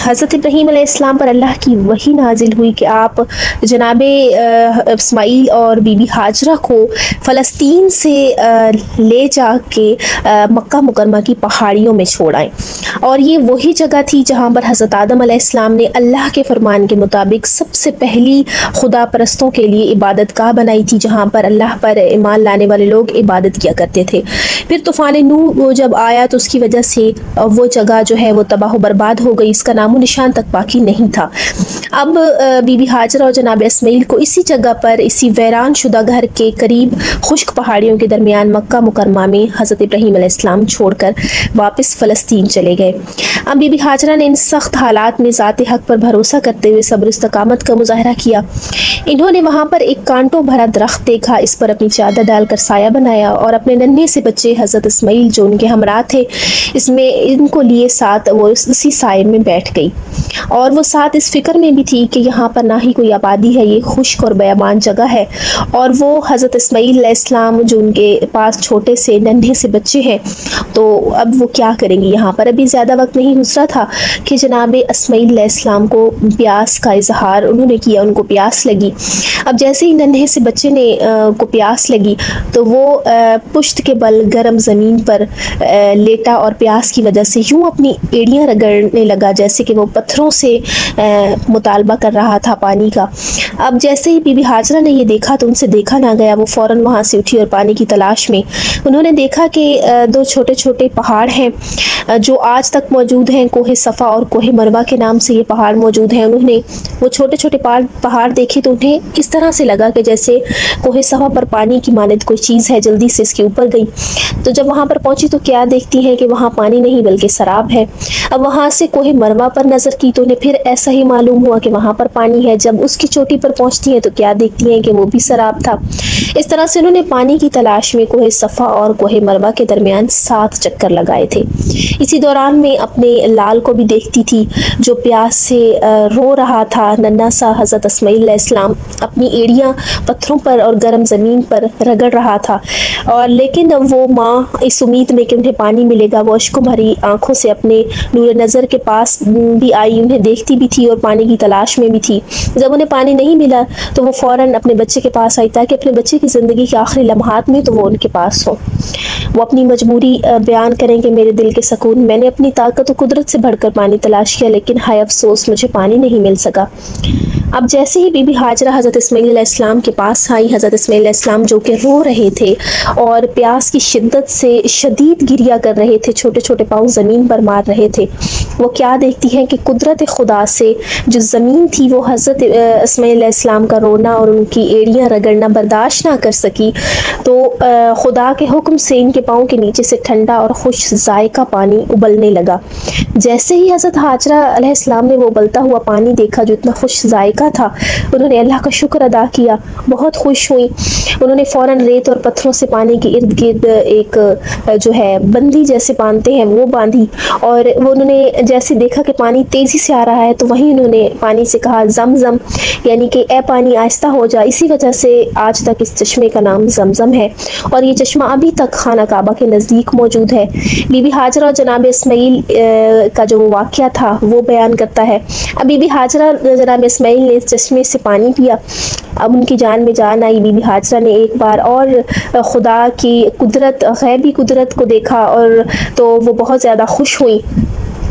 हज़रत इब्राहीम अलैहिस्सलाम पर अल्लाह की वही नाजिल हुई कि आप जनाब इस्माईल और बीबी हाजरा को फ़लस्तीन से ले जा के मक्का मुकरमा की पहाड़ियों में छोड़ आएँ। और ये वही जगह थी जहाँ पर हज़रत आदम अलैहिस्सलाम ने अल्लाह के फरमान के मुताबिक सबसे पहली खुदा परस्तों के लिए इबादतगाह बनाई थी, जहाँ पर अल्लाह पर ईमान लाने वाले लोग इबादत किया करते थे। फिर तूफ़ान नूह जब आया तो उसकी वजह से वो जगह जो है वो तबाह बर्बाद हो गई, इसका नामो निशान तक बाकी नहीं था। अब बीबी हाजरा और जनाब इस्माईल को इसी जगह पर, इसी वैरान शुदा घर के करीब खुश्क पहाड़ियों के दरमियान मक्का मुकरमा में हज़रत इब्राहीम अलैहिस्सलाम छोड़कर वापस फ़लस्तीन चले गए। अब बीबी हाजरा ने इन सख्त हालात में ज़ात हक़ पर भरोसा करते हुए सब्र इस्तकामत का मुज़ाहरा किया। इन्होंने वहाँ पर एक कांटों भरा दरख्त देखा, इस पर अपनी चादर डालकर साया बनाया और अपने नन्हे से बच्चे हज़रत इस्माईल जो उनके हमरा थे इसमें इनको लिए साथ वो उसी साए में बैठ गई। और वो साथ इस फ़िक्र में भी थी कि यहाँ पर ना ही कोई आबादी है, ये खुश्क और बयाबान जगह है। और वो हज़रत इस्माईल अलैहिस्सलाम जो उनके पास छोटे से नन्हे से बच्चे हैं, तो अब वो क्या करेंगे यहाँ पर। अभी ज़्यादा वक्त नहीं गुजरा था कि जनाब इस्माईल अलैहिस्सलाम को प्यास का इजहार उन्होंने किया, उनको प्यास लगी। अब जैसे ही नन्हे से बच्चे ने को प्यास लगी तो वो पुश्त के बल गर्म ज़मीन पर लेटा और प्यास की वजह से यूँ अपनी एड़ियाँ रगड़ने लगा जैसे कि वो पत्थरों से मुतालबा कर रहा था पानी का। अब जैसे ही बीबी हाजरा ने ये देखा तो उनसे देखा ना गया, वो फ़ौरन वहाँ से उठी और पानी की तलाश में उन्होंने देखा कि दो छोटे छोटे पहाड़ हैं जो आज तक मौजूद हैं। कोहे सफ़ा और कोहे मरवा के नाम से ये पहाड़ मौजूद हैं। उन्होंने वो छोटे छोटे पहाड़ देखे तो उन्हें इस तरह से लगा कि जैसे कोहे सफ़ा पर पानी की मानद कोई चीज़ है, जल्दी से इसके ऊपर गई। तो जब वहाँ पर पहुँची तो क्या देखती हैं कि वहाँ पानी नहीं बल्कि शराब है। अब वहाँ से कोहे मरवा पर नज़र की तो उन्हें फिर ऐसा ही मालूम हुआ कि वहाँ पर पानी है। जब उसकी चोटी पर पहुँचती हैं तो क्या देखती हैं कि वो भी शराब था। इस तरह से उन्होंने पानी की तलाश में कोहे सफ़ा और कोहे मरवा के दरमियान 7 चक्कर लगाए थे। इसी दौरान में अपने लाल को भी देखती थी जो प्यास से रो रहा था। नन्हा सा हज़रत इस्माईल अलैहिस्सलाम अपनी एड़ियाँ पत्थरों पर और गर्म ज़मीन पर रगड़ रहा था। और लेकिन वो माँ इस उम्मीद में कि उन्हें पानी मिलेगा वो अश्कों भरी आँखों से अपने नूर नज़र के पास भी आई, उन्हें देखती भी थी और पानी की तलाश में भी थी। जब उन्हें पानी नहीं मिला तो वो फ़ौरन अपने बच्चे के पास आई ताकि अपने बच्चे की ज़िंदगी के आखिरी लम्हात में तो वो उनके पास हो। वो अपनी मजबूरी बयान करेंगे, मेरे दिल के सकून, मैंने अपनी ताकत और कुदरत से बढ़कर पानी तलाश किया लेकिन हाय अफसोस मुझे पानी नहीं मिल सका। अब जैसे ही बीबी हाजरा हज़रत इस्माईल अलैहिस्सलाम के पास आई, हज़रत इस्माईल अलैहिस्सलाम जो कि रो रहे थे और प्यास की शिद्दत से शदीद गिरिया कर रहे थे, छोटे छोटे पाँव ज़मीन पर मार रहे थे, वो क्या देखती हैं कि कुदरत खुदा से जो ज़मीन थी वो हज़रत इस्माईल अलैहिस्सलाम का रोना और उनकी एड़ियाँ रगड़ना बर्दाश्त ना कर सकी। तो खुदा के हुक्म से इनके पाँव के नीचे से ठंडा और खुश जायका पानी उबलने लगा। जैसे ही हज़रत हाजरा अलैहिस्सलाम ने वो उबलता हुआ पानी देखा जो इतना खुश जायका था, उन्होंने अल्लाह का शुक्र अदा किया, बहुत खुश हुई। उन्होंने फ़ौरन रेत और पत्थरों से पानी के इर्द गिर्द एक जो है बंदी जैसे बांधते हैं वो बांधी। और वो उन्होंने जैसे देखा कि पानी तेज़ी से आ रहा है तो वहीं उन्होंने पानी से कहा ज़मज़म, यानी कि ए पानी आहिस्ता हो जा। इसी वजह से आज तक इस चश्मे का नाम ज़मज़म है और ये चश्मा अभी तक खाना काबा के नज़दीक मौजूद है। बीबी हाजरा और जनाब इस्माईल का जो वाक़या था वो बयान करता है। अब बीबी हाजरा जनाब इस्माईल ने इस चश्मे से पानी पिया, अब उनकी जान में जान आई। बीबी हाजरा ने एक बार और खुदा की कुदरत, गैबी कुदरत को देखा और तो वो बहुत ज़्यादा खुश हुई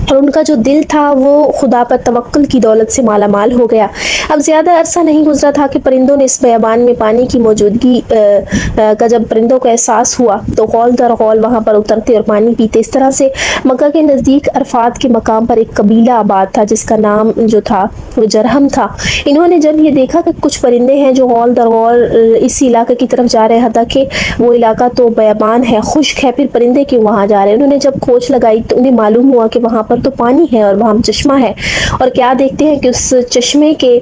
और उनका जो दिल था वो खुदा पर तवक्कुल की दौलत से माला माल हो गया। अब ज़्यादा अरसा नहीं गुजरा था कि परिंदों ने इस बयाबान में पानी की मौजूदगी का जब परिंदों को एहसास हुआ तो गौल दर गौल वहाँ पर उतरते और पानी पीते। इस तरह से मक्का के नज़दीक अरफात के मकाम पर एक कबीला आबाद था जिसका नाम जो था वो जरहम था। इन्होंने जब ये देखा कि कुछ परिंदे हैं जो गौल दर गौल इस इलाके की तरफ जा रहे हैं, ताकि वो इलाका तो बयाबान है, खुश्क है, फिर परिंदे क्यों वहाँ जा रहे हैं। उन्होंने जब खोज लगाई तो उन्हें मालूम हुआ कि वहाँ तो पानी है और वहाँ चश्मा है। और क्या देखते हैं कि उस चश्मे के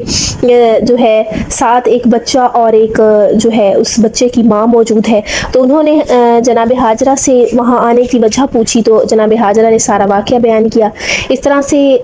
जो है साथ एक बच्चा और एक जो है उस बच्चे की माँ मौजूद है। तो उन्होंने जनाब हाजरा से वहाँ आने की वजह पूछी तो जनाब हाजरा ने सारा वाक़या बयान किया। इस तरह से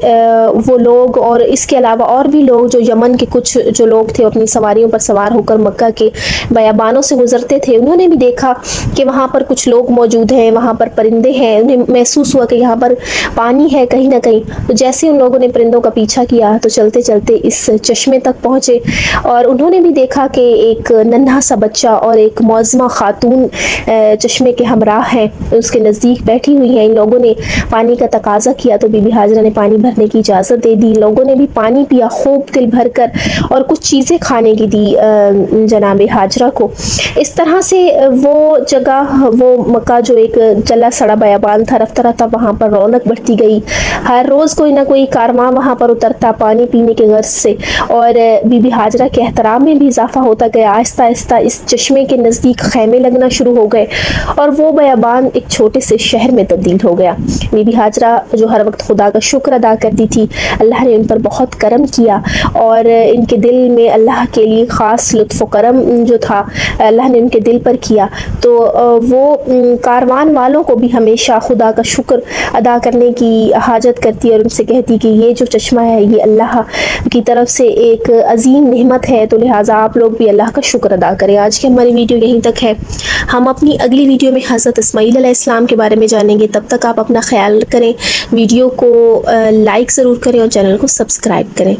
वो लोग और इसके अलावा और भी लोग जो यमन के कुछ जो लोग थे अपनी सवारियों पर सवार होकर मक्का के बयाबानों से गुजरते थे, उन्होंने भी देखा कि वहाँ पर कुछ लोग मौजूद हैं, वहाँ पर परिंदे हैं। उन्हें महसूस हुआ कि यहाँ पर पानी है है कहीं ना कहीं। तो जैसे उन लोगों ने परिंदों का पीछा किया तो चलते चलते इस चश्मे तक पहुँचे और उन्होंने भी देखा कि एक नन्हा सा बच्चा और एक मौज़मा खातून चश्मे के हमराह है, उसके नज़दीक बैठी हुई हैं। इन लोगों ने पानी का तकाजा किया तो बीबी हाजरा ने पानी भरने की इजाज़त दे दी। लोगों ने भी पानी पिया खूब दिल भर कर और कुछ चीज़ें खाने की दी जनाब हाजरा को। इस तरह से वो जगह, वो मक्का जो एक जला सड़ा बयाबान था, रफ्ता रफ्ता वहाँ पर रौनक बढ़ती गई। हर रोज़ कोई ना कोई कारवां वहाँ पर उतरता पानी पीने के गर्ज से और बीबी हाजरा के एहतराम में भी इजाफा होता गया। आहिस्ता आहिस्ता इस चश्मे के नज़दीक खैमे लगना शुरू हो गए और वो बयाबान एक छोटे से शहर में तब्दील हो गया। बीबी हाजरा जो हर वक्त खुदा का शुक्र अदा करती थी, अल्लाह ने उन पर बहुत करम किया और इनके दिल में अल्लाह के लिए ख़ास लुत्फ़ करम जो था अल्लाह ने उनके दिल पर किया। तो वो कारवान वालों को भी हमेशा खुदा का शुक्र अदा करने की हाजत करती और उनसे कहती कि ये जो चश्मा है ये अल्लाह की तरफ से एक अजीम नेमत है, तो लिहाजा आप लोग भी अल्लाह का शुक्र अदा करें। आज की हमारी वीडियो यहीं तक है। हम अपनी अगली वीडियो में हज़रत इस्माईल अलैहिस्सलाम के बारे में जानेंगे। तब तक आप अपना ख्याल करें, वीडियो को लाइक ज़रूर करें और चैनल को सब्सक्राइब करें।